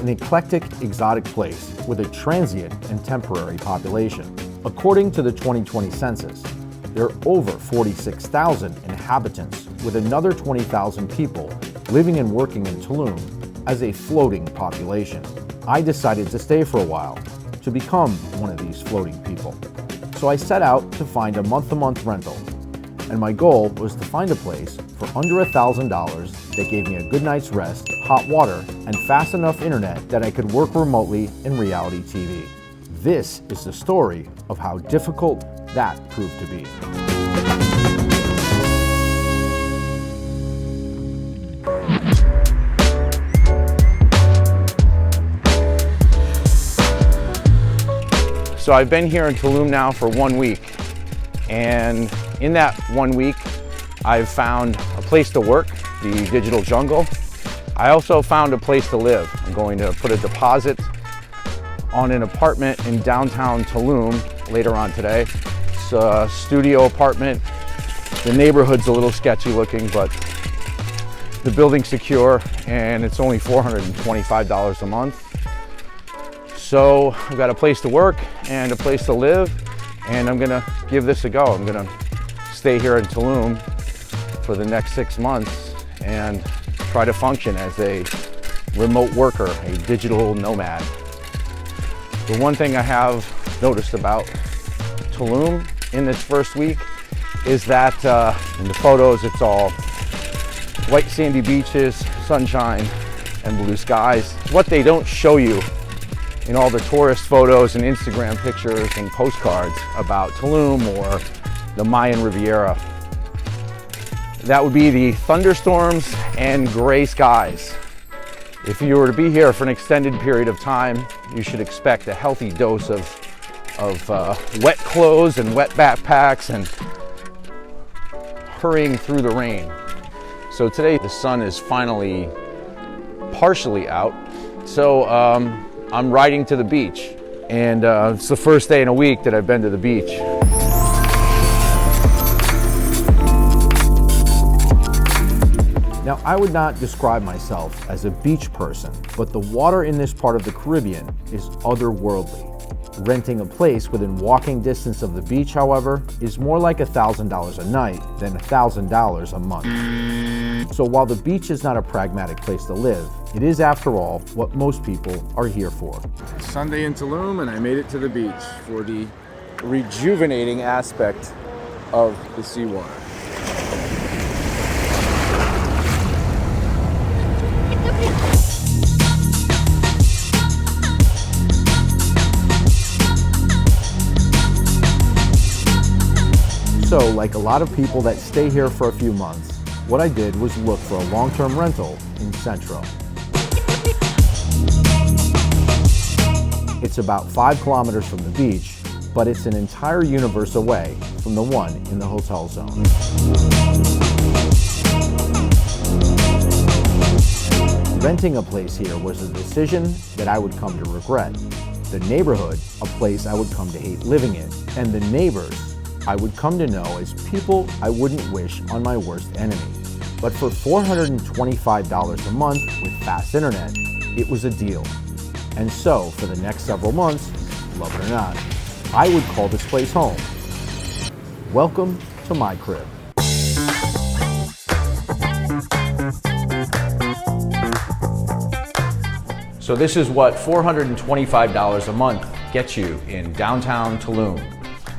an eclectic, exotic place with a transient and temporary population. According to the 2020 census, there are over 46,000 inhabitants, with another 20,000 people living and working in Tulum as a floating population. I decided to stay for a while to become one of these floating people. So I set out to find a month-to-month rental, and my goal was to find a place for under $1,000 that gave me a good night's rest, hot water, and fast enough internet that I could work remotely in reality TV. This is the story of how difficult that proved to be. So I've been here in Tulum now for 1 week, and in that 1 week, I've found a place to work, the digital jungle. I also found a place to live. I'm going to put a deposit on an apartment in downtown Tulum later on today. It's a studio apartment. The neighborhood's a little sketchy looking, but the building's secure, and it's only $425 a month. So I've got a place to work and a place to live, and I'm gonna give this a go. I'm gonna stay here in Tulum for the next 6 months and try to function as a remote worker, a digital nomad. The one thing I have noticed about Tulum in this first week is that in the photos it's all white sandy beaches, sunshine, and blue skies. What they don't show you in all the tourist photos and Instagram pictures and postcards about Tulum or the Mayan Riviera. That would be the thunderstorms and gray skies. If you were to be here for an extended period of time, you should expect a healthy dose of wet clothes and wet backpacks and hurrying through the rain. So today the sun is finally partially out. So I'm riding to the beach, and it's the first day in a week that I've been to the beach. Now, I would not describe myself as a beach person, but the water in this part of the Caribbean is otherworldly. Renting a place within walking distance of the beach, however, is more like $1,000 a night than $1,000 a month. So while the beach is not a pragmatic place to live, it is, after all, what most people are here for. It's Sunday in Tulum, and I made it to the beach for the rejuvenating aspect of the seawater. So, like a lot of people that stay here for a few months, what I did was look for a long-term rental in Centro. It's about 5 kilometers from the beach, but it's an entire universe away from the one in the hotel zone. Renting a place here was a decision that I would come to regret. The neighborhood, a place I would come to hate living in, and the neighbors I would come to know as people I wouldn't wish on my worst enemy. But for $425 a month with fast internet, it was a deal. And so, for the next several months, love it or not, I would call this place home. Welcome to my crib. So this is what $425 a month gets you in downtown Tulum.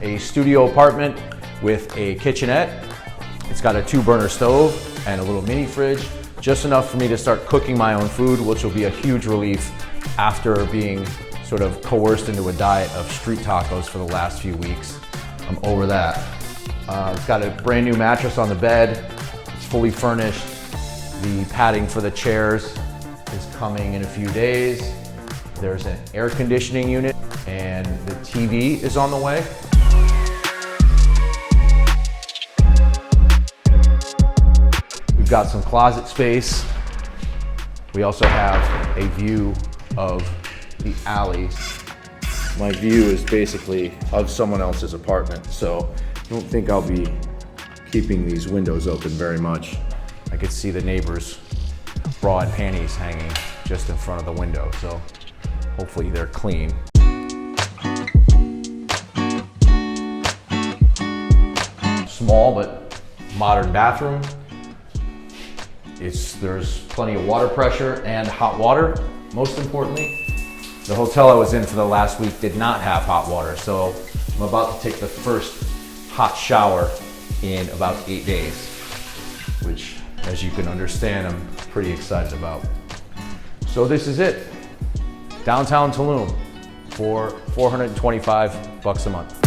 A studio apartment with a kitchenette. It's got a 2-burner stove and a little mini fridge, just enough for me to start cooking my own food, which will be a huge relief after being sort of coerced into a diet of street tacos for the last few weeks. I'm over that. It's got a brand new mattress on the bed. It's fully furnished. The padding for the chairs is coming in a few days. There's an air conditioning unit, and the TV is on the way. We've got some closet space. We also have a view of the alley. My view is basically of someone else's apartment, so I don't think I'll be keeping these windows open very much. I could see the neighbor's bra and panties hanging just in front of the window, so hopefully they're clean. Small but modern bathroom. There's plenty of water pressure and hot water, most importantly. The hotel I was in for the last week did not have hot water, so I'm about to take the first hot shower in about 8 days, which, as you can understand, I'm pretty excited about. So this is it. Downtown Tulum for $425 a month.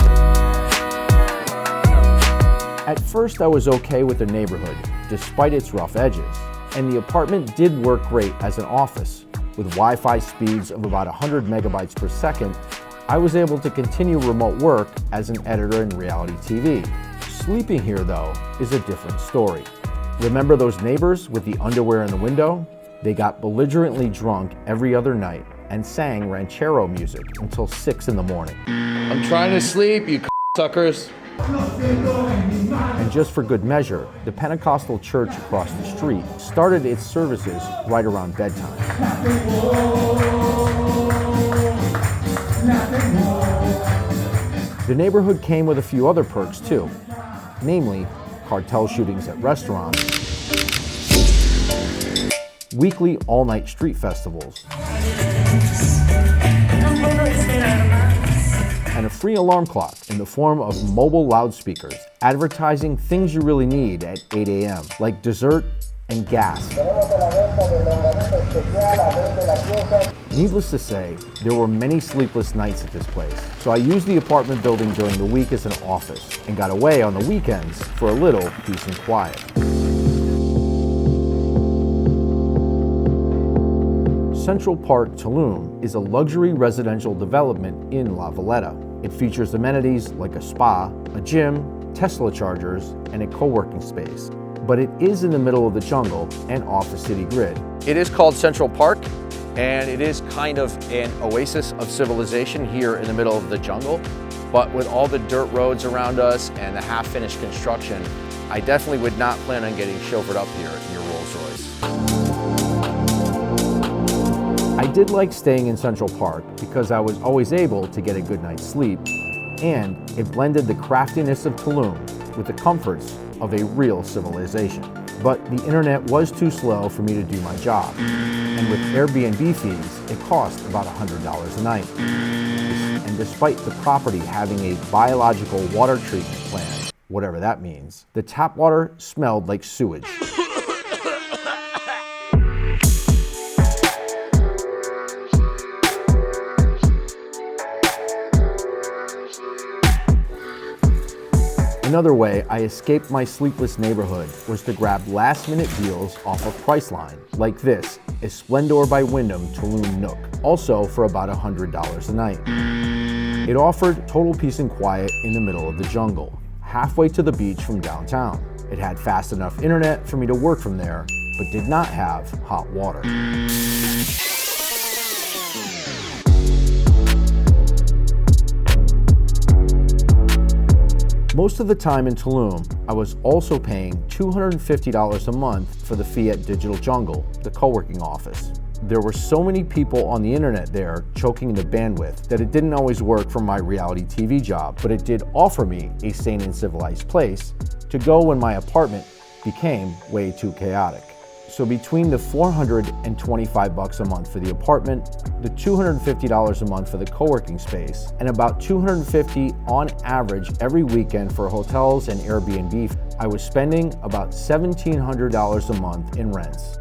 At first I was okay with the neighborhood, despite its rough edges, and the apartment did work great as an office. With Wi-Fi speeds of about 100 megabytes per second, I was able to continue remote work as an editor in reality TV. Sleeping here, though, is a different story. Remember those neighbors with the underwear in the window? They got belligerently drunk every other night and sang ranchero music until 6 in the morning. I'm trying to sleep, you suckers. And just for good measure, the Pentecostal church across the street started its services right around bedtime. The neighborhood came with a few other perks too, namely cartel shootings at restaurants, weekly all-night street festivals, and a free alarm clock in the form of mobile loudspeakers, advertising things you really need at 8 a.m., like dessert and gas. Needless to say, there were many sleepless nights at this place, so I used the apartment building during the week as an office and got away on the weekends for a little peace and quiet. Central Park Tulum is a luxury residential development in La Valletta. It features amenities like a spa, a gym, Tesla chargers, and a co-working space. But it is in the middle of the jungle and off the city grid. It is called Central Park, and it is kind of an oasis of civilization here in the middle of the jungle. But with all the dirt roads around us and the half-finished construction, I definitely would not plan on getting chauffeured up here in your Rolls Royce. I did like staying in Central Park because I was always able to get a good night's sleep, and it blended the craftiness of Tulum with the comforts of a real civilization. But the internet was too slow for me to do my job, and with Airbnb fees, it cost about $100 a night. And despite the property having a biological water treatment plant, whatever that means, the tap water smelled like sewage. Another way I escaped my sleepless neighborhood was to grab last-minute deals off of Priceline, like this, a Splendor by Wyndham Tulum Nook, also for about $100 a night. It offered total peace and quiet in the middle of the jungle, halfway to the beach from downtown. It had fast enough internet for me to work from there, but did not have hot water. Most of the time in Tulum, I was also paying $250 a month for the fee at Digital Jungle, the co-working office. There were so many people on the internet there choking the bandwidth that it didn't always work for my reality TV job, but it did offer me a sane and civilized place to go when my apartment became way too chaotic. So between the $425 a month for the apartment, the $250 a month for the co-working space, and about $250 on average every weekend for hotels and Airbnb, I was spending about $1,700 a month in rents.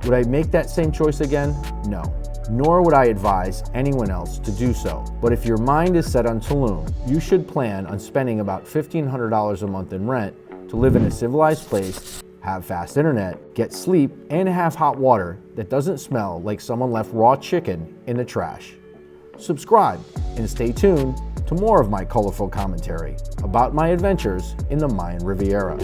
Would I make that same choice again? No. Nor would I advise anyone else to do so. But if your mind is set on Tulum, you should plan on spending about $1,500 a month in rent to live in a civilized place, have fast internet, get sleep, and have hot water that doesn't smell like someone left raw chicken in the trash. Subscribe and stay tuned to more of my colorful commentary about my adventures in the Mayan Riviera.